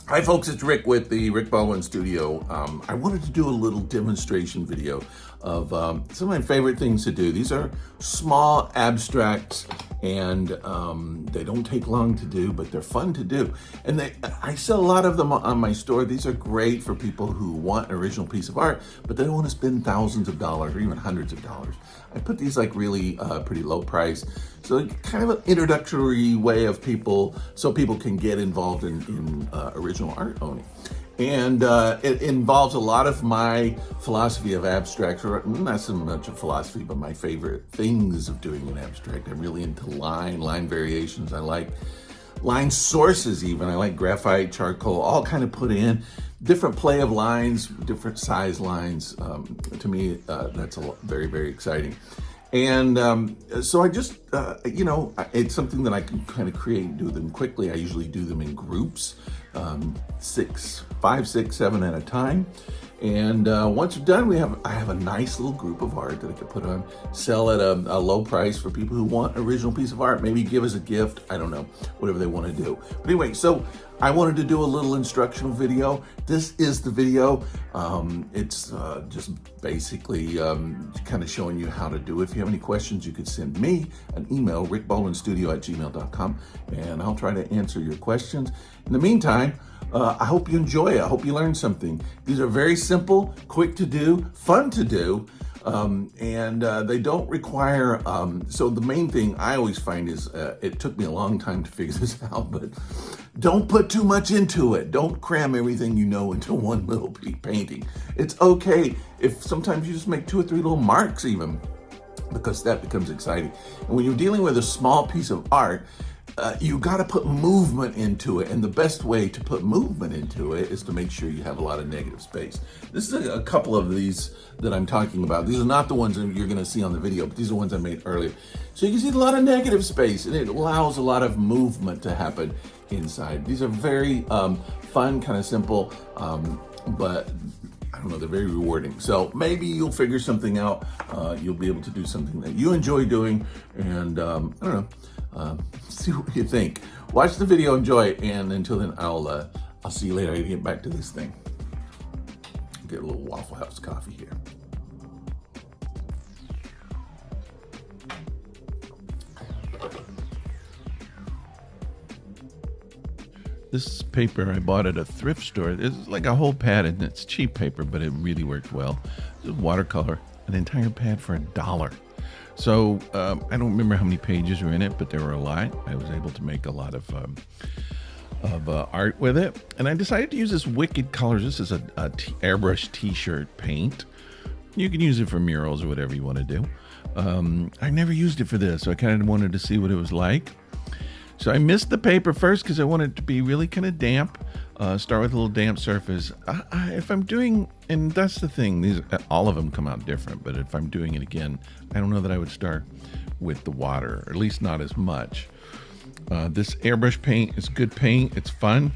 Hi folks, it's Rick with the Rick Baldwin Studio. I wanted to do a little demonstration video of some of my favorite things to do. These are small abstracts and they don't take long to do, but they're fun to do. And I sell a lot of them on my store. These are great for people who want an original piece of art, but they don't want to spend thousands of dollars or even hundreds of dollars. I put these like really pretty low price. So kind of an introductory way of so people can get involved in original art owning. And it involves a lot of my philosophy of abstract, or not so much of philosophy, but my favorite things of doing an abstract. I'm really into line variations. I like line sources even. I like graphite, charcoal, all kind of put in. Different play of lines, different size lines. To me, that's very, very exciting. And so I just, it's something that I can kind of create and do them quickly. I usually do them in groups, 5, 6, 7 at a time. And once you're done, I have a nice little group of art that I could put on, sell at a low price for people who want an original piece of art, maybe give as a gift, I don't know, whatever they want to do. But anyway, so I wanted to do a little instructional video. This is the video. It's just basically kind of showing you how to do it. If you have any questions, you could send me an email, rickbaldwinstudio@gmail.com, and I'll try to answer your questions. In the meantime, I hope you enjoy it. I hope you learn something. These are very simple, quick to do, fun to do, and they don't require, so the main thing I always find is, it took me a long time to figure this out, but don't put too much into it. Don't cram everything you know into one little painting. It's okay if sometimes you just make 2 or 3 little marks even, because that becomes exciting. And when you're dealing with a small piece of art, you got to put movement into it, and the best way to put movement into it is to make sure you have a lot of negative space. This is a couple of these that I'm talking about. These are not the ones that you're going to see on the video, but these are the ones I made earlier. So you can see a lot of negative space, and it allows a lot of movement to happen inside. These are very fun, kind of simple, but I don't know, they're very rewarding. So maybe you'll figure something out. You'll be able to do something that you enjoy doing, and I don't know. See what you think. Watch the video, enjoy it, and until then, I'll see you later. I gotta get back to this thing. Get a little Waffle House coffee here. This paper I bought at a thrift store. It's like a whole pad, and it's cheap paper, but it really worked well. It's watercolor, an entire pad for $1. So I don't remember how many pages were in it, but there were a lot. I was able to make a lot of art with it, and I decided to use this Wicked Colors. This is a airbrush t-shirt paint. You can use it for murals or whatever you want to do. I never used it for this, so I kind of wanted to see what it was like. So I missed the paper first because I wanted it to be really kind of damp. Start with a little damp surface. If I'm doing, and that's the thing, all of them come out different, but if I'm doing it again, I don't know that I would start with the water, or at least not as much. This airbrush paint is good paint. It's fun.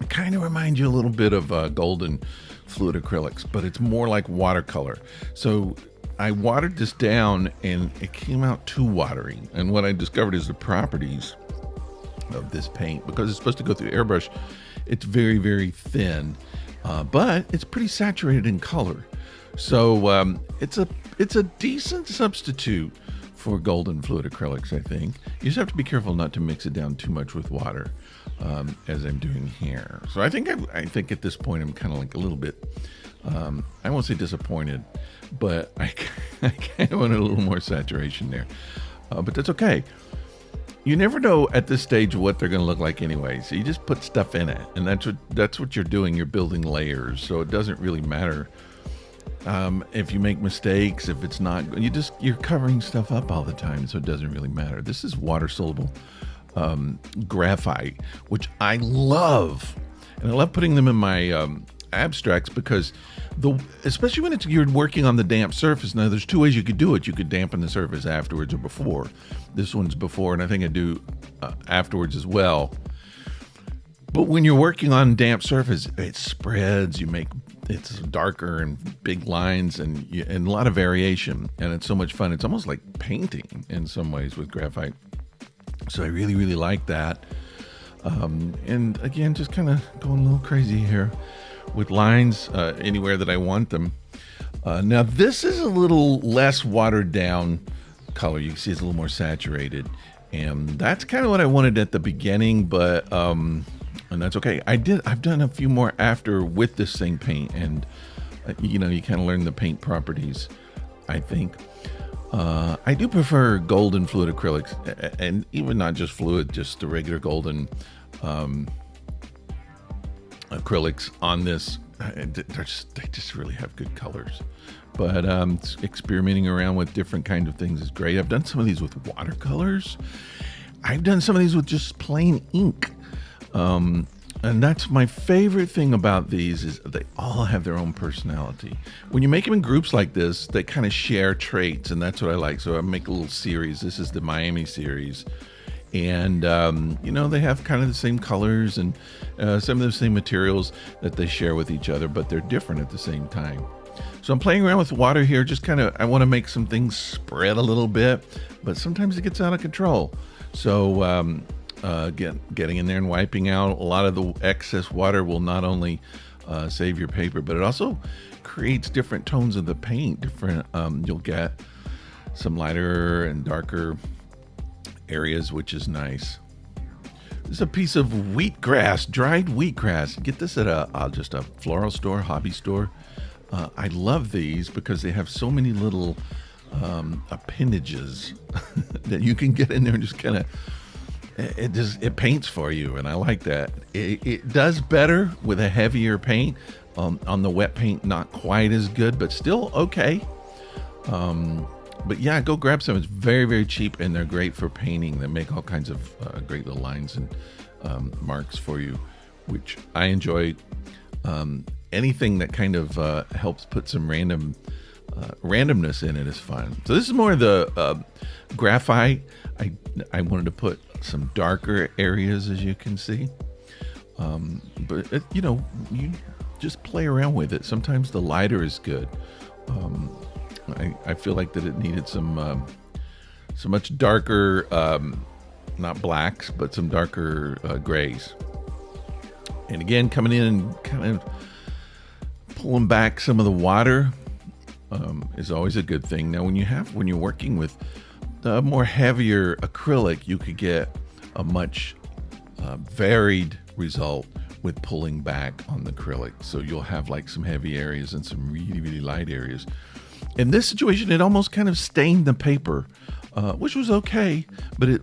It kind of reminds you a little bit of golden fluid acrylics, but it's more like watercolor. So I watered this down and it came out too watery. And what I discovered is the properties of this paint, because it's supposed to go through airbrush, it's very, very thin, but it's pretty saturated in color. So it's a decent substitute for golden fluid acrylics, I think. You just have to be careful not to mix it down too much with water, as I'm doing here. So I think at this point I'm kind of like a little bit, I won't say disappointed, but I kind of want a little more saturation there. But that's okay. You never know at this stage what they're going to look like anyway. So you just put stuff in it, and that's what you're doing. You're building layers, so it doesn't really matter if you make mistakes. If it's not, you're covering stuff up all the time, so it doesn't really matter. This is water soluble graphite, which I love, and I love putting them in my abstracts because especially when you're working on the damp surface. Now there's 2 ways you could do it. You could dampen the surface afterwards or before. This one's before, and I think I do afterwards as well. But when you're working on damp surface, it spreads. It's darker and big lines and a lot of variation, and it's so much fun. It's almost like painting in some ways with graphite. So I really, really like that. And again, just kind of going a little crazy here with lines anywhere that I want them. Now this is a little less watered down color. You can see it's a little more saturated, and that's kind of what I wanted at the beginning, but and that's okay. I've done a few more after with this same paint, and you know, you kind of learn the paint properties, I think. I do prefer golden fluid acrylics, and even not just fluid, just the regular golden acrylics on this. They just really have good colors. But experimenting around with different kinds of things is great. I've done some of these with watercolors. I've done some of these with just plain ink. And that's my favorite thing about these, is they all have their own personality. When you make them in groups like this, they kind of share traits, and that's what I like. So I make a little series. This is the Miami series. And, you know, they have kind of the same colors and some of the same materials that they share with each other, but they're different at the same time. So I'm playing around with water here, just kind of, I want to make some things spread a little bit, but sometimes it gets out of control. So getting in there and wiping out a lot of the excess water will not only save your paper, but it also creates different tones of the paint. You'll get some lighter and darker areas, which is nice. This is a piece of wheatgrass, dried wheatgrass. Get this at just a floral store, hobby store. I love these because they have so many little appendages that you can get in there and just kind of, it paints for you, and I like that. It does better with a heavier paint. On the wet paint, not quite as good, but still okay. But yeah, go grab some. It's very, very cheap, and they're great for painting. They make all kinds of great little lines and marks for you, which I enjoy. Anything that kind of helps put some randomness in it is fun. So this is more of the graphite. I wanted to put some darker areas, as you can see. But you know, you just play around with it. Sometimes the lighter is good. I feel like that it needed some much darker, not blacks, but some darker grays. And again, coming in and kind of pulling back some of the water is always a good thing. Now, when you're working with the more heavier acrylic, you could get a much varied result with pulling back on the acrylic. So you'll have like some heavy areas and some really, really light areas. In this situation, it almost kind of stained the paper, which was okay, but it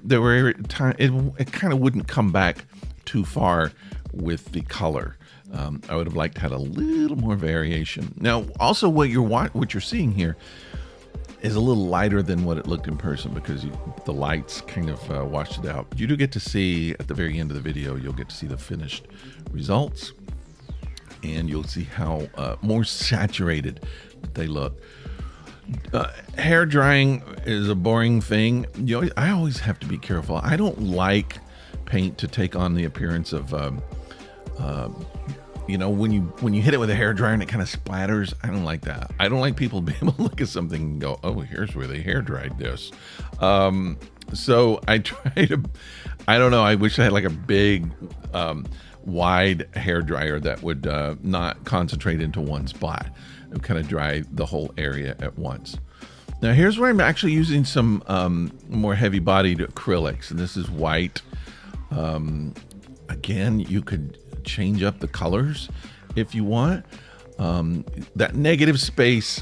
kind of wouldn't come back too far with the color. I would have liked to have a little more variation. Now, also what you're seeing here is a little lighter than what it looked in person, because the lights kind of washed it out. You do get to see at the very end of the video, you'll get to see the finished results, and you'll see how more saturated they look. Hair drying is a boring thing. I always have to be careful. I don't like paint to take on the appearance of when you hit it with a hair dryer and it kind of splatters. I don't like that. I don't like people being able to look at something and go, oh, here's where they hair dried this. So I try to, I don't know, I wish I had like a big wide hair dryer that would not concentrate into one spot and kind of dry the whole area at once. Now here's where I'm actually using some more heavy bodied acrylics, and this is white. Again, you could change up the colors if you want. That negative space,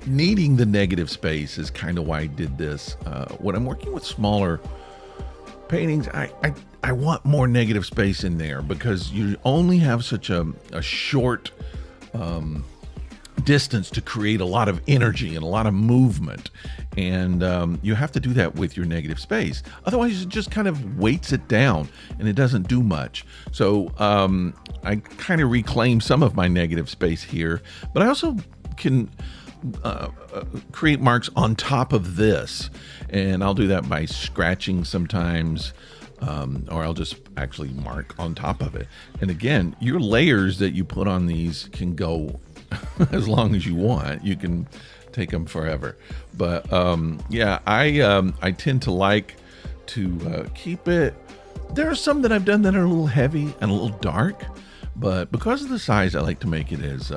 needing the negative space is kind of why I did this. When I'm working with smaller paintings, I want more negative space in there, because you only have such a short distance to create a lot of energy and a lot of movement, and you have to do that with your negative space. Otherwise, it just kind of weights it down and it doesn't do much. So I kind of reclaim some of my negative space here, but I also can create marks on top of this, and I'll do that by scratching sometimes, or I'll just actually mark on top of it. And again, your layers that you put on these can go as long as you want. You can take them forever, but yeah, I tend to like to keep it There are some that I've done that are a little heavy and a little dark, but because of the size, I like to make it as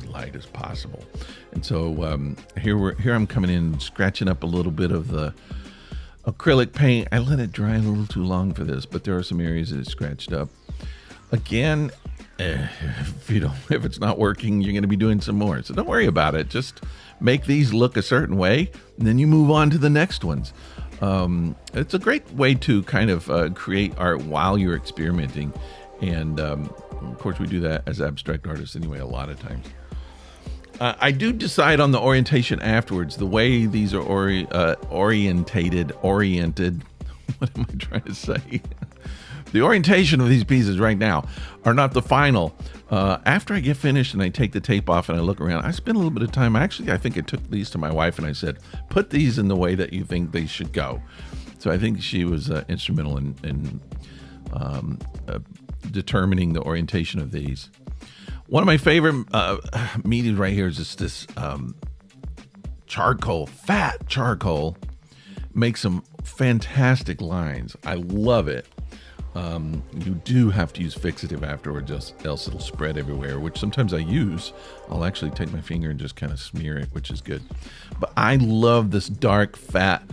light as possible. And so here I'm coming in, scratching up a little bit of the acrylic paint. I let it dry a little too long for this, but there are some areas that it's scratched up. Again, if it's not working, you're going to be doing some more. So don't worry about it. Just make these look a certain way, and then you move on to the next ones. It's a great way to kind of create art while you're experimenting. And of course, we do that as abstract artists anyway, a lot of times. I do decide on the orientation afterwards, the way these are oriented. What am I trying to say? The orientation of these pieces right now are not the final. After I get finished and I take the tape off and I look around, I spend a little bit of time. Actually, I think I took these to my wife and I said, put these in the way that you think they should go. So I think she was instrumental in determining the orientation of these. One of my favorite mediums right here is just this charcoal, fat charcoal. Makes some fantastic lines. I love it. You do have to use fixative afterwards, else it'll spread everywhere, which sometimes I use. I'll actually take my finger and just kind of smear it, which is good. But I love this dark, fat,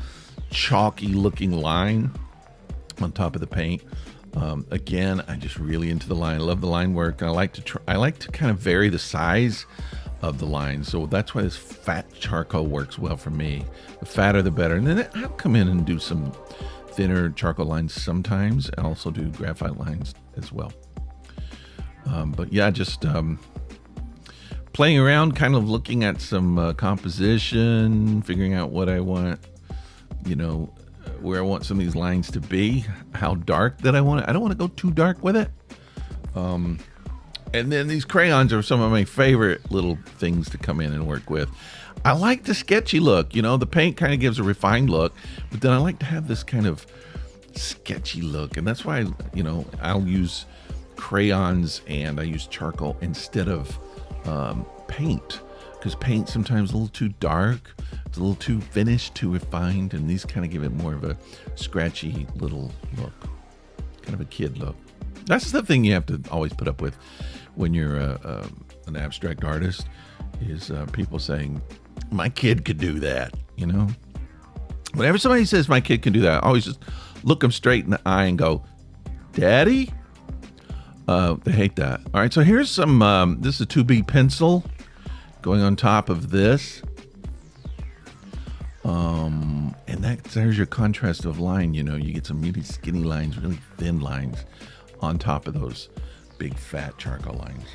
chalky looking line on top of the paint. Again, I'm just really into the line. I love the line work. I like to kind of vary the size of the line. So that's why this fat charcoal works well for me. The fatter, the better. And then I'll come in and do some thinner charcoal lines sometimes. I also do graphite lines as well. But yeah, just playing around, kind of looking at some composition, figuring out what I want, where I want some of these lines to be, how dark that I want it. I don't want to go too dark with it. And then these crayons are some of my favorite little things to come in and work with. I like the sketchy look. The paint kind of gives a refined look, but then I like to have this kind of sketchy look. And that's why, I'll use crayons and I use charcoal instead of paint, because paint sometimes a little too dark. It's a little too finished, too refined, and these kind of give it more of a scratchy little look, kind of a kid look. That's the thing you have to always put up with when you're an abstract artist, is people saying, my kid could do that, Whenever somebody says my kid can do that, I always just look them straight in the eye and go, Daddy? They hate that. All right, so here's some, this is a 2B pencil going on top of this. And there's your contrast of line. You get some really skinny lines, really thin lines on top of those big fat charcoal lines.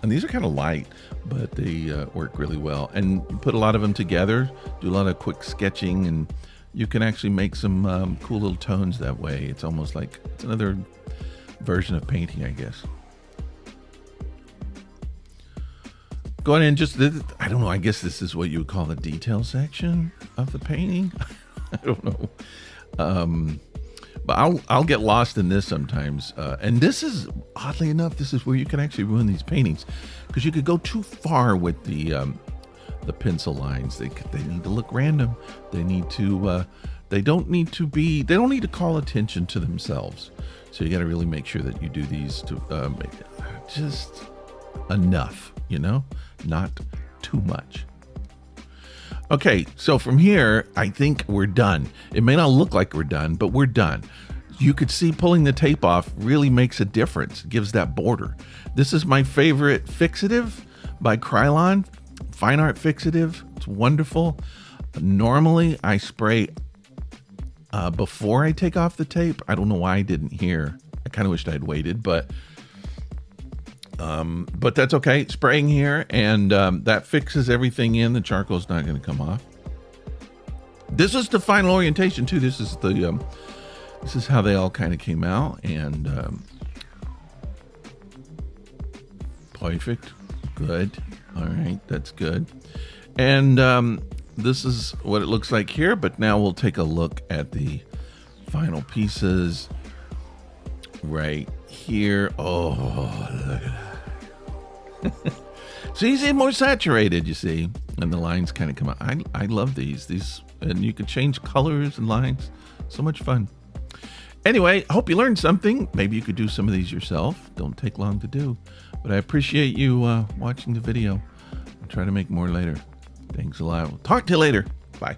And these are kind of light, but they work really well. And you put a lot of them together, do a lot of quick sketching, and you can actually make some cool little tones that way. It's almost like it's another version of painting, I guess. Going in I don't know, I guess this is what you would call the detail section of the painting. I don't know. But I'll get lost in this sometimes. And this is, oddly enough, this is where you can actually ruin these paintings, because you could go too far with the pencil lines. They need to look random. They need to, they don't need to call attention to themselves. So you got to really make sure that you do these to just enough, not too much. Okay, so from here, I think we're done. It may not look like we're done, but we're done. You could see pulling the tape off really makes a difference. It gives that border. This is my favorite fixative by Krylon, Fine Art Fixative. It's wonderful. Normally, I spray before I take off the tape. I don't know why I didn't here. I kind of wished I'd waited, but that's okay. Spraying here, and that fixes everything in. The charcoal's not going to come off. This is the final orientation too. This is this is how they all kind of came out, and perfect. Good. All right, that's good. And this is what it looks like here. But now we'll take a look at the final pieces right here. Oh, look at that. So you see more saturated, you see, and the lines kind of come out. I love these, and you can change colors and lines. So much fun. Anyway, I hope you learned something. Maybe you could do some of these yourself. Don't take long to do. But I appreciate you watching the video. I'll try to make more later. Thanks a lot. We'll talk to you later. Bye.